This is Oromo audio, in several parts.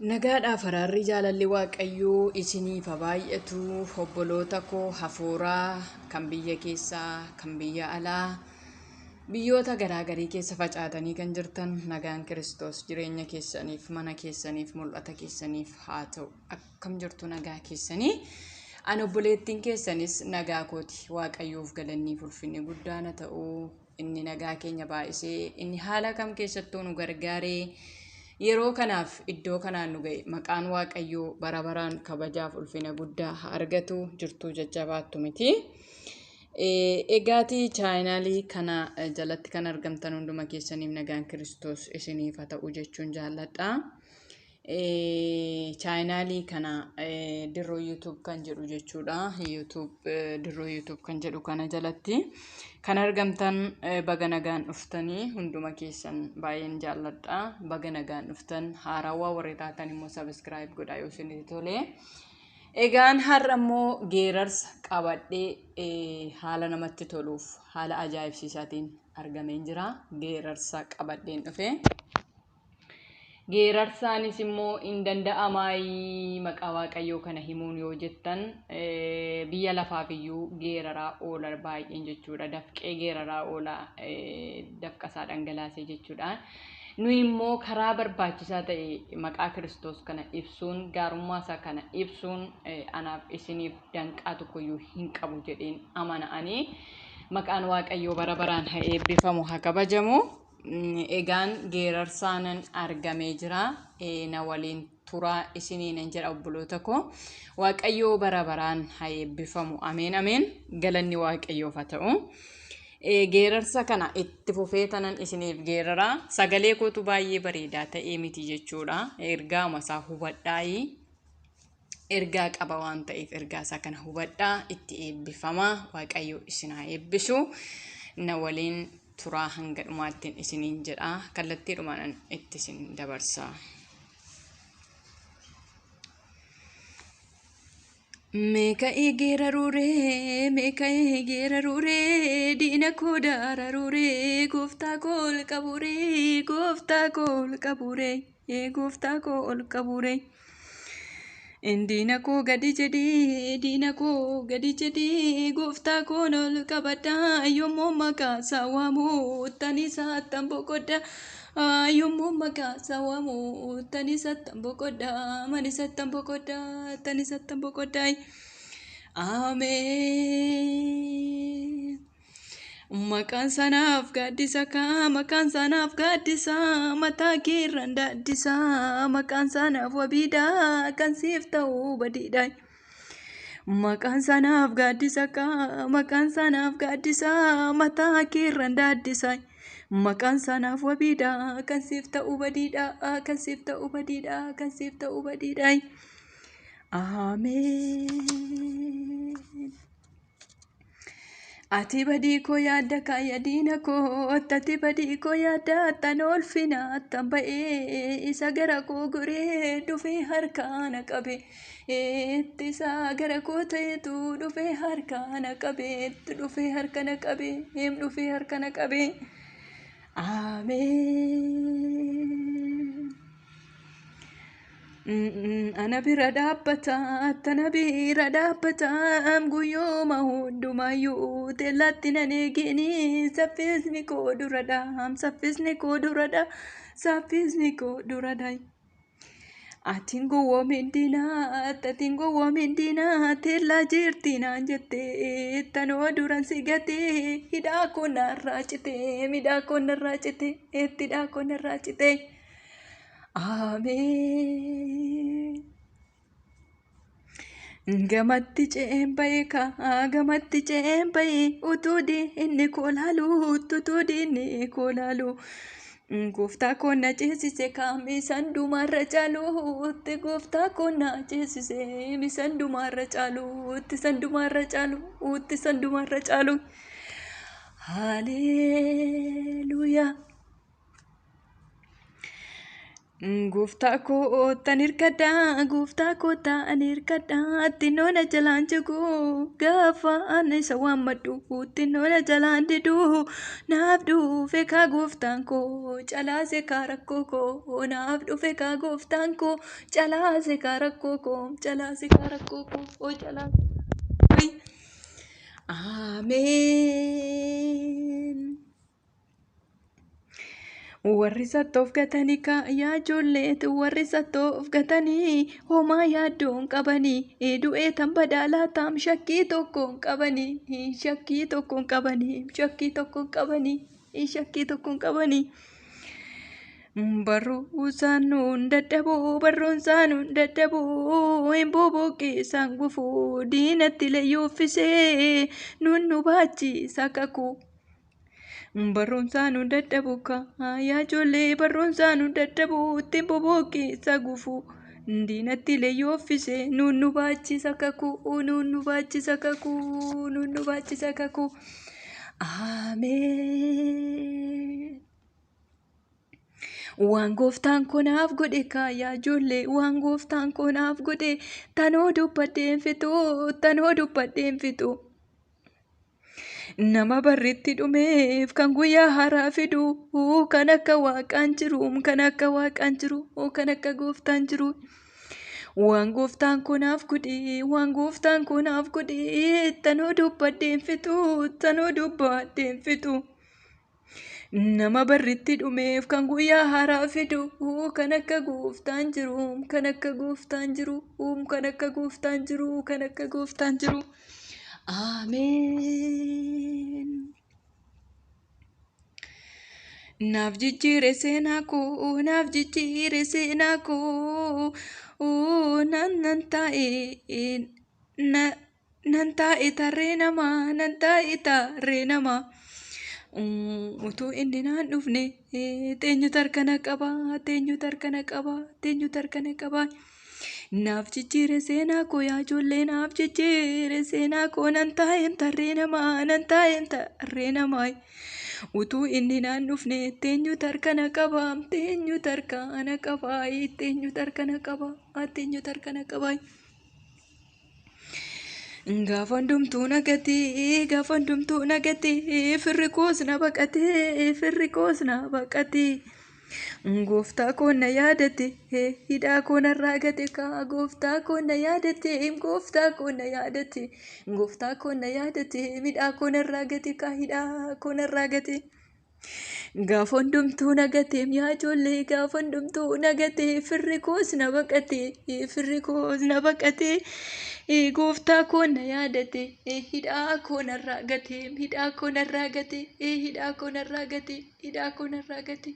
Nagaadhaa faraarri jaalalli waaqayyoo isiniif baay'atu obboloota koo hafuuraa kan biyya keessaa kan biyya alaa biyyoota garaagarii keessa facaatanii kan jirtan nagaan Kiristoos jireenya keessaniif mana keessaniif mul'ata keessaniif haa ta'u akkam jirtu nagaa keessanii an obboleettiin keessanis nagaa kooti waaqayyoof galannii ulfinni guddaan ta'u inni nagaa keenya baay'isee inni haala kam keessattuu nu gargaaree yeroo kanaaf iddoo kanaan nu ga'e maqaan waaqayyoo bara baraan kabajaaf ulfina guddaa haa argatu jirtuu jajjabaattu miti. Egaati chaayinaalii kana jalatti kan argamtan hunduma keessaniif nagaan Kiristoos isiniif haa ta'u jechuun jaalladha. Chaayinaalii kana dirroo YouTube kan jedhu jechuudha. Dirroo YouTube kan jedhu kana jalatti kan argamtan baga nagaan dhuftanii hunduma keessan baay'een jaalladha. Baga nagaan dhuftan haarawaa warri taatan immoo subscribe godhaa yoo isinitti tole. Egaan har'a immoo geerarsa qabadhee haala namatti toluuf haala ajaa'ibsiisaatiin argamee jira. Geerarsa qabadheen dhufe. Geerarsaanis immoo hin danda'amaayi maqaa waaqayyoo kana himuun yoo jettan biyya lafaaf iyyuu geeraraa oola baay'een jechuudha. Dafqee geeraraa oola dafqasaa dhangalaasee jechuudha. Nu immoo karaa barbaachisaa ta'e maqaa Kiristoos kana ibsuun gaarummaa isaa kana ibsuun anaaf isiniif danqaa tokkoyyuu hin qabu jedheen amana'anii maqaan waaqayyoo bara baraan haa eebbifamu haa kabajamu. Egaan geerarsaanan argamee jira. Na waliin turaa isiniin jedha obboloota koo. Waaqayyoo bara baraan haa eebbifamu. Ameen ameen. Galanni waaqayyoof haa ta'u. Geerarsa kana itti fufee tanan isiniif geeraraa. Sagalee kootu baay'ee bareedaa ta'ee miti jechuudha. Ergaa masaa hubadhaayi. Ergaa qaba waan ta'eef ergaa isaa kana hubadhaa itti eebbifamaa. Waaqayyoo isin haa eebbisu. Na waliin turaa hanga dhumaattiin isiniin jedha kallattiidhumaan itti isin dabarsa. Meeka'ee geeraruree diina koo daararuree gooftaa koo ol qaburee gooftaa koo ol qaburee gooftaa koo ol qaburee. Diina koo gadi jedhee gooftaa koo ol qabadhaa yommuu maqaa isaa waamu tani saattan boqodhaa yommuu maqaa isaa waamu tani saattan boqodhaa mani saattan boqodhaa tani saattan boqodhaa. Ameen. Maqaan sanaaf gaaddisa maqaan sanaaf gaaddisa mataa keerran daaddisa maqaan sanaaf wabiidha kan siif ta'u badiidha. Maqaan sanaaf gaaddisa maqaan sanaaf gaaddisa mataa keerran daaddisa maqaan sanaaf wabiidha kan siif ta'u badiidha kan siif ta'u badiidha kan siif ta'u badiidha. Ameen. Ati badii koo yaadda kaaya diina koo ati badii koo yaadda tan olfina tan ba'ee isa gara koo goree dhufee harkaan qabe isa gara koo ta'etu dhufee harkaan qabe dhufee harkaan qabe dhufee harkaan qabe. Ameen. Ana bira dhaabbata guyyooma hundumayyuu teellatti nan eegini saffisni koo duradha saffisni koo duradha saffisni koo duradha. Atiin gowwoomin diinaa teellaa jirti naan jettee tanoo duran si gatee hidhaa koo narraa citee midhaa koo narraa citee hidhaa koo narraa citee. Ameen. Gamatti ce'een ba'e utuu diinni koo laalu utuu diinni koo laalu gooftaa koo na ceesise misan dhumarra caaluutti gooftaa koo na ceesise misan dhumarra caaluutti san dhumarra caaluutti san dhumarra caalu. Haleluuyaa. Gooftaa koo tan hirkadhaa, gooftaa koo ta'an hirkadhaa, xinnoona jalaan jiguu gaafa ani isa waammadhu, xinnoona jalaan diduu naaf dhufe kaa gooftaan koo calaase kaa rakkoo koo naaf dhufe kaa gooftaan koo calaase kaa rakkoo koo calaase kaa rakkoo koo calaase. Ameen. Warri sattoof gatanii yaa ijoolleetu warri sattoof gatanii homaa yaaddoon qabanii du'ee tan badaalaa taam shakkii tokkoon qabanii shakkii tokkoon qabanii shakkii tokkoon qabanii shakkii tokkoon qabanii. Barruusaan nuun dadhabuu barruusaan nuun dadhabuu hin boboqeessaan gufuu diinatti leeyyooffisee nuun nu baachiisa kakuu. Barruusaan nu dadhabu yaa ijoollee barruusaan nu dadhabu ittiin boboqeessa gufuu diinatti leeyyooffise nuun nu baachisa kakuu nuun nu baachisa kakuu nuun nu baachisa kakuu. Ameen. Waan gooftaan koo naaf godhe yaa ijoollee waan gooftaan koo naaf godhe tanoo dubbadheen fixuu tanoo dubbadheen fixuu. Nama barritti dhumeef kan guyyaa haaraa fidu kan akka waaqaan jiru kan akka waaqaan jiru kan akka gooftaan jiru. Waan gooftaan koo naaf godhe waan gooftaan koo naaf godhe tanoo dubbadheen fixu tanoo dubbadheen fixu. Nama barritti dhumeef kan guyyaa haaraa fidu kan akka gooftaan jiru kan akka gooftaan jiru kan akka gooftaan jiru kan akka gooftaan jiru. Ameen. Naaf jijjiire seenaa koo naaf jijjiire seenaa koo nan taa'e tarree namaa nan taa'e tarree namaa. Utuu inni naan dhufne teenyutu harkana qaba teenyutu harkana qaba teenyutu harkana qaba. Naaf jijjiire seenaa koo yaa ijoollee naaf jijjiire seenaa koo nan taa'een tarree namaa nan taa'een tarree namaa. Utuu inni naan dhufne teenyutu harkana qaba teenyutu harkana qaba teenyutu harkana qaba teenyutu harkana qaba. Gaafa hundumtuu nagatee firri koos na baqatee firri koos na baqatee. Gooftaa koo na yaadate hidhaa koo narraa gate kaa gooftaa koo na yaadate gooftaa koo na yaadate gooftaa koo na yaadate hidhaa koo narraa gate kaa hidhaa koo narraa gate. Gaafa hundumtuu nagatee yaa ijoollee gaafa hundumtuu nagatee firri koos na baqatee firri koos na baqatee. Gooftaa koo na yaadate hidhaa koo narraa gate hidhaa koo narraa gate hidhaa koo narraa gate hidhaa koo narraa gate.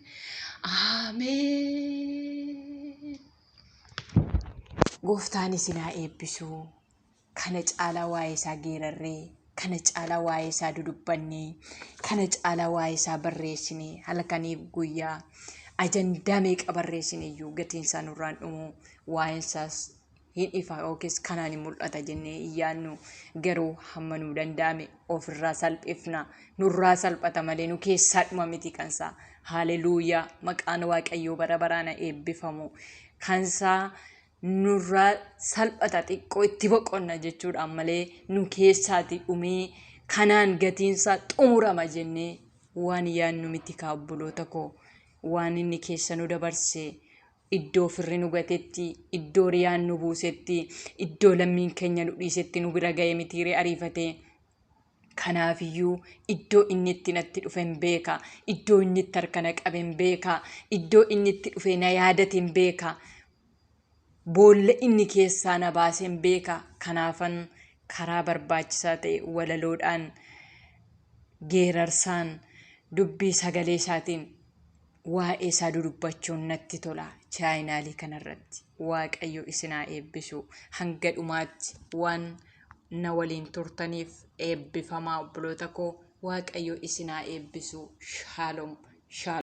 Ameen. Gooftaan isin haa eebbisu. Kana caalaa waa'ee isaa geerarree kana caalaa waa'ee isaa dudubbannee kana caalaa waa'ee isaa barreessinee halkaniif guyyaa ajandaa meeqa barreessine iyyuu gatiin isaa nurraan dhumu waa'een isaas hin ifa yookiis kanaan hin mul'ata jennee iyyaannu garuu hamma nuu danda'ame ofirraa salphifna nurraa salphata malee nu keessaa dhuma miti kansaa. Haleluuyaa maqaan waaqayyoo bara baraan eebbifamu kansaa nurraa salphata xiqqoo itti boqonna jechuudhaan malee nu keessaati dhumee kanaan gatiinsaa xumurama jennee waan yaannu miti kaabboloota koo waan inni keessa nu dabarse. Iddoo firri nu gatetti, iddoo riyaan nu buusetti, iddoo lammiin keenya nu dhiisetti nu bira ga'e mitiiree ariifatee. Kanaafiyyuu iddoo inni itti natti dhufe hin beeka, iddoo inni itti harkana qabe hin beeka, iddoo inni itti dhufe na yaadate hin beeka, boolla inni keessaa na baase hin beeka. Kanaafan karaa barbaachisaa ta'e walaloodhaan, geerarsaan, dubbii sagalee isaatiin waa'ee isaa dudubbachuun natti tola. Chaayinaalii kanarratti waaqayyo isin haa eebbisu. Hanga dhumaatti waan na waliin turtaniif eebbifamaa obboloota koo waaqayyo isin haa eebbisu. Shaaloom.